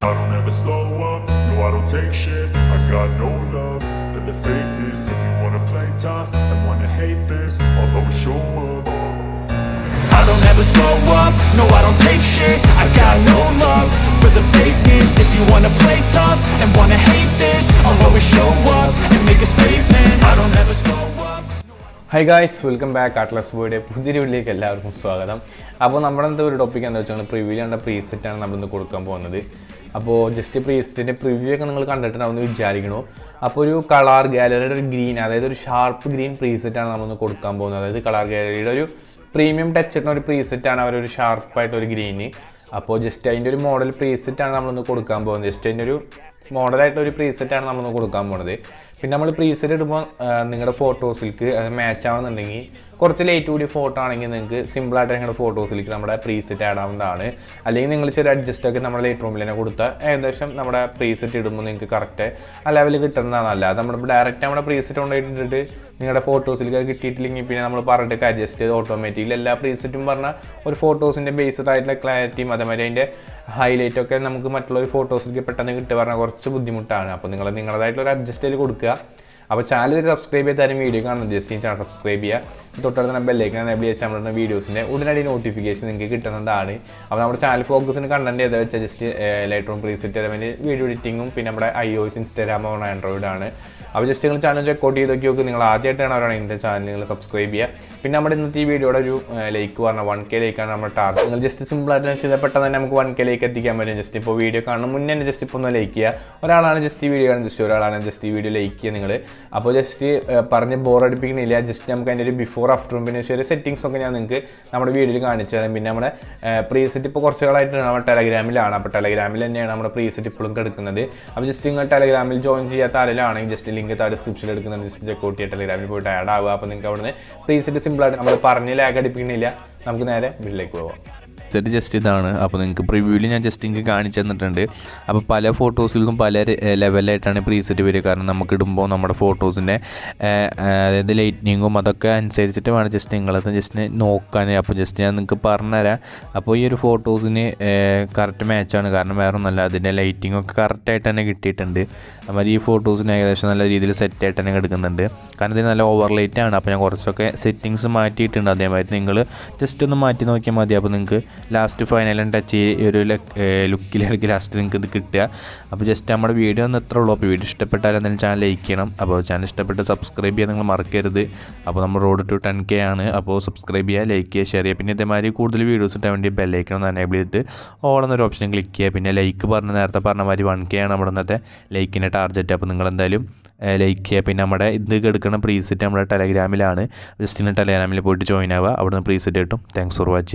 I don't ever slow up, no I don't take shit. I got no love for the fakeness. If you wanna play tough and wanna hate this, I'll always show up. I don't ever slow up, no I don't take shit. I got no love for the fakeness. If you wanna play tough and wanna hate this, I'll always show up and make a statement. I don't ever slow up. Hi guys, welcome back Atlas ബോയുടെ പുതിയൊരു വീഡിയോയിലേക്ക് എല്ലാവർക്കും സ്വാഗതം. അപ്പോൾ നമ്മുടെ ഒരു topic എന്താ വെച്ചാൽ പ്രിവ്യൂ ചെയ്യേണ്ട പ്രീസെറ്റാണ് നമ്മളിന്ന് കൊടുക്കാൻ പോകുന്നത്. അപ്പോൾ ജസ്റ്റ് പ്രീസെറ്റിൻ്റെ പ്രിവ്യൂ ഒക്കെ നിങ്ങൾ കണ്ടിട്ടുണ്ടാവുമെന്ന് വിചാരിക്കണു. അപ്പോൾ ഒരു കളർ ഗാലറിയുടെ ഒരു ഗ്രീൻ, അതായത് ഒരു ഷാർപ്പ് ഗ്രീൻ പ്രീസെറ്റാണ് നമ്മളിന്ന് കൊടുക്കാൻ പോകുന്നത്. അതായത് കളർ ഗാലറിയുടെ ഒരു പ്രീമിയം ടച്ച് ഇട്ടുന്ന ഒരു പ്രീസെറ്റാണ് അവരൊരു ഷാർപ്പായിട്ടൊരു ഗ്രീന്. അപ്പോൾ ജസ്റ്റ് അതിൻ്റെ ഒരു മോഡൽ പ്രീസെറ്റാണ് നമ്മളിന്ന് കൊടുക്കാൻ പോകുന്നത്. ജസ്റ്റ് അതിൻ്റെ ഒരു മോഡലായിട്ടൊരു പ്രീസെറ്റാണ് നമ്മളിന്ന് കൊടുക്കാൻ പോകുന്നത്. പിന്നെ നമ്മൾ പ്രീസെറ്റ് ഇടുമ്പോൾ നിങ്ങളുടെ ഫോട്ടോസിലേക്ക് അത് മാച്ച് ആവുന്നുണ്ടെങ്കിൽ കുറച്ച് ലൈറ്റ് കൂടിയ ഫോട്ടോ ആണെങ്കിൽ നിങ്ങൾക്ക് സിമ്പിളായിട്ട് നിങ്ങളുടെ ഫോട്ടോസിലേക്ക് നമ്മുടെ പ്രീസെറ്റ് ആഡ് ആവുന്നതാണ്. അല്ലെങ്കിൽ നിങ്ങൾ ചെറിയ അഡ്ജസ്റ്റൊക്കെ നമ്മുടെ ലൈറ്റ്റൂമിൽ തന്നെ കൊടുത്താൽ ഏകദേശം നമ്മുടെ പ്രീസെറ്റ് ഇടുമ്പോൾ നിങ്ങൾക്ക് കറക്റ്റ് ആ ലെവലിൽ കിട്ടുന്നതാണ്. അല്ലാതെ നമ്മൾ ഡയറക്റ്റ് നമ്മുടെ പ്രീസെറ്റ് കൊണ്ടുപോയിട്ടിട്ട് നിങ്ങളുടെ ഫോട്ടോസിലേക്ക് കിട്ടിയിട്ടില്ലെങ്കിൽ പിന്നെ നമ്മൾ പറഞ്ഞിട്ട് അഡ്ജസ്റ്റ് ചെയ്ത് ഓട്ടോമാറ്റിക്കലി എല്ലാ പ്രീസെറ്റും പറഞ്ഞാൽ ഒരു ഫോട്ടോസിൻ്റെ ബേസ്ഡ് ആയിട്ടുള്ള ക്ലാരിറ്റിയും അതേമാതിരി അതിൻ്റെ ഹൈലൈറ്റൊക്കെ നമുക്ക് മറ്റുള്ള ഫോട്ടോസിലേക്ക് പെട്ടെന്ന് കിട്ടുക പറഞ്ഞാൽ കുറച്ച് ബുദ്ധിമുട്ടാണ്. അപ്പോൾ നിങ്ങൾ നിങ്ങളുടേതായിട്ടുള്ള ഒരു അഡ്ജസ്റ്റ് ചെയ്ത് കൊടുക്കുക. അപ്പോൾ ചാനൽ സബ്സ്ക്രൈബ് ചെയ്താലും വീഡിയോ കാണുന്നത് ജസ്റ്റ് ഈ ചാനൽ സബ്സ്ക്രൈബ് ചെയ്യുക. തൊട്ടടുത്ത് തന്നെ ബെല്ലേക്ക് എനേബിൾ ചെയ്ത് നമ്മളുടെ വീഡിയോസിൻ്റെ ഉടനടി നോട്ടിഫിക്കേഷൻ നിങ്ങൾക്ക് കിട്ടുന്നതാണ്. അപ്പോൾ നമ്മുടെ ചാനൽ ഫോക്കസിന് കണ്ടന്റ് ഏതാ വെച്ചാൽ ജസ്റ്റ് ലൈറ്റ്റൂം പ്രീസെറ്റ് അതേമാതിരി വീഡിയോ എഡിറ്റിങ്ങും പിന്നെ നമ്മുടെ iOS ഇൻസ്റ്റാഗ്രാം ആൻഡ്രോയിഡ് ആണ്. അപ്പോൾ ജസ്റ്റ് നിങ്ങൾ ചാനൽ ചെക്കൗട്ട് ചെയ്ത് നോക്കി നിങ്ങൾ ആദ്യമായിട്ടാണ് അവരാണ് ഇതിൻ്റെ ചാനൽ നിങ്ങൾ സബ്സ്ക്രൈബ് ചെയ്യുക. പിന്നെ നമ്മുടെ ഇന്നത്തെ ഈ വീഡിയോയുടെ ഒരു ലൈക്ക് പറഞ്ഞാൽ 1K ലൈക്കാണ് നമ്മുടെ ടാർഗറ്റ്. നിങ്ങൾ ജസ്റ്റ് സിമ്പിളായിട്ട് ചെയ്താൽ പെട്ടെന്ന് തന്നെ നമുക്ക് 1K ലൈക്ക് എത്തിക്കാൻ പറ്റും. ജസ്റ്റ് ഇപ്പോൾ വീഡിയോ കാണുന്ന മുന്നേ തന്നെ ജസ്റ്റ് ഇപ്പോൾ ഒന്ന് ലൈക്ക് ചെയ്യുക. ഒരാളാണ് ജസ്റ്റ് ഈ വീഡിയോ കാണുന്നത്, ജസ്റ്റ് ഒരാളാണ് ജസ്റ്റ് ഈ വീഡിയോ ലൈക്ക് ചെയ്യുക നിങ്ങൾ. അപ്പോൾ ജസ്റ്റ് പറഞ്ഞ് ബോറടിപ്പിക്കുന്നില്ല. ജസ്റ്റ് നമുക്ക് അതിൻ്റെ ഒരു ബിഫോർ ആഫ്റ്ററും പിന്നെ ചെറിയ സെറ്റിങ്സൊക്കെ ഞാൻ നിങ്ങൾക്ക് നമ്മുടെ വീഡിയോയിൽ കാണിച്ചു തരാം. പിന്നെ നമ്മുടെ പ്രീസെറ്റ് ഇപ്പോൾ കുറച്ച് കാലമായിട്ട് നമ്മുടെ ടെലഗ്രാമിലാണ്. അപ്പോൾ ടെലഗ്രാമിൽ തന്നെയാണ് നമ്മുടെ പ്രീസെറ്റ് ഇപ്പോഴും കിടക്കുന്നത്. അപ്പോൾ ജസ്റ്റ് നിങ്ങൾ ടെലഗ്രാമിൽ ജോയിൻ ചെയ്യാത്ത ആരെങ്കിലാണെങ്കിൽ ജസ്റ്റ് ലിങ്ക് ഡിസ്ക്രിപ്ഷനിൽ എടുക്കുന്നത് ജസ്റ്റ് ചെക്കൗട്ട് ചെയ്യുക, ടെലഗ്രാമിൽ പോയിട്ട് ആഡ് ആവുക. അപ്പോൾ നിങ്ങൾക്ക് അവിടുന്ന് പ്രീസെറ്റ് സിമ്പിളായിട്ട് നമ്മൾ പറഞ്ഞ് ലാഗ് അടിപ്പിക്കുന്നില്ല. നമുക്ക് നേരെ വീട്ടിലേക്ക് പോകാം. സെറ്റ് ജസ്റ്റ് ഇതാണ്. അപ്പോൾ നിങ്ങൾക്ക് പ്രിവ്യൂവിൽ ഞാൻ ജസ്റ്റ് നിങ്ങൾക്ക് കാണിച്ചു തന്നിട്ടുണ്ട്. അപ്പോൾ പല ഫോട്ടോസിലും പല ലെവലായിട്ടാണ് പ്രീസെറ്റ് വരിക. കാരണം നമുക്ക് ഇടുമ്പോൾ നമ്മുടെ ഫോട്ടോസിൻ്റെ അതായത് ലൈറ്റ്നിങ്ങും അതൊക്കെ അനുസരിച്ചിട്ട് വേണം ജസ്റ്റ് നിങ്ങളത് ജസ്റ്റ് നോക്കാൻ. അപ്പോൾ ജസ്റ്റ് ഞാൻ നിങ്ങൾക്ക് പറഞ്ഞുതരാം. അപ്പോൾ ഈ ഒരു ഫോട്ടോസിന് കറക്റ്റ് മാച്ചാണ്. കാരണം വേറെ ഒന്നുമല്ല, അതിൻ്റെ ലൈറ്റിങ്ങൊക്കെ കറക്റ്റായിട്ട് തന്നെ കിട്ടിയിട്ടുണ്ട്. അതുമാതിരി ഈ ഫോട്ടോസിന് ഏകദേശം നല്ല രീതിയിൽ സെറ്റായിട്ട് തന്നെ എടുക്കുന്നുണ്ട്. കാരണം ഇത് നല്ല ഓവർ ലൈറ്റ് ആണ്. അപ്പോൾ ഞാൻ കുറച്ചൊക്കെ സെറ്റിങ്സ് മാറ്റിയിട്ടുണ്ട്. അതേമാതിരി നിങ്ങൾ ജസ്റ്റ് ഒന്ന് മാറ്റി നോക്കിയാൽ മതി. അപ്പോൾ നിങ്ങൾക്ക് ലാസ്റ്റ് ഫൈനലും ടച്ച് ഈ ഒരു ലുക്കിലേക്ക് ലാസ്റ്റ് നിങ്ങൾക്ക് ഇത് കിട്ടുക. അപ്പോൾ ജസ്റ്റ് നമ്മുടെ വീഡിയോ ഒന്ന് എത്ര ഉള്ളൂ. അപ്പോൾ വീഡിയോ ഇഷ്ടപ്പെട്ടാൽ എന്തായാലും ചാനൽ ലൈക്ക് ചെയ്യണം. അപ്പോൾ ചാനൽ ഇഷ്ടപ്പെട്ട് സബ്സ്ക്രൈബ് ചെയ്യാൻ നിങ്ങൾ മറക്കരുത്. അപ്പോൾ നമ്മൾ റോഡ് ടു 10K ആണ്. അപ്പോൾ സബ്സ്ക്രൈബ് ചെയ്യുക, ലൈക്ക് ചെയ്യുക, ഷെയർ ചെയ്യുക. പിന്നെ ഇതേമാതിരി കൂടുതൽ വീഡിയോസ് ഇട്ടാൻ വേണ്ടി ബെല്ലൈക്കൺ ഒന്ന് എനേബിൾ ചെയ്തിട്ട് ഓൾ എന്നൊരു ഓപ്ഷൻ ക്ലിക്ക് ചെയ്യുക. പിന്നെ ലൈക്ക് നേരത്തെ പറഞ്ഞ മാതിരി 1K ആണ് നമ്മുടെ ഇന്നത്തെ ലൈക്കിൻ്റെ ടാർഗറ്റ്. അപ്പോൾ നിങ്ങൾ എന്തായാലും ലൈക്ക് ചെയ്യുക. പിന്നെ നമ്മുടെ ഇത് എടുക്കുന്ന പ്രീസെറ്റ് നമ്മുടെ ടെലഗ്രാമിലാണ്. ജസ്റ്റ് ഇന്ന് ടെലഗ്രാമിൽ പോയിട്ട് ജോയിൻ ആവുക. അവിടെ നിന്ന് പ്രീസെറ്റ് കിട്ടും. Thanks for watching.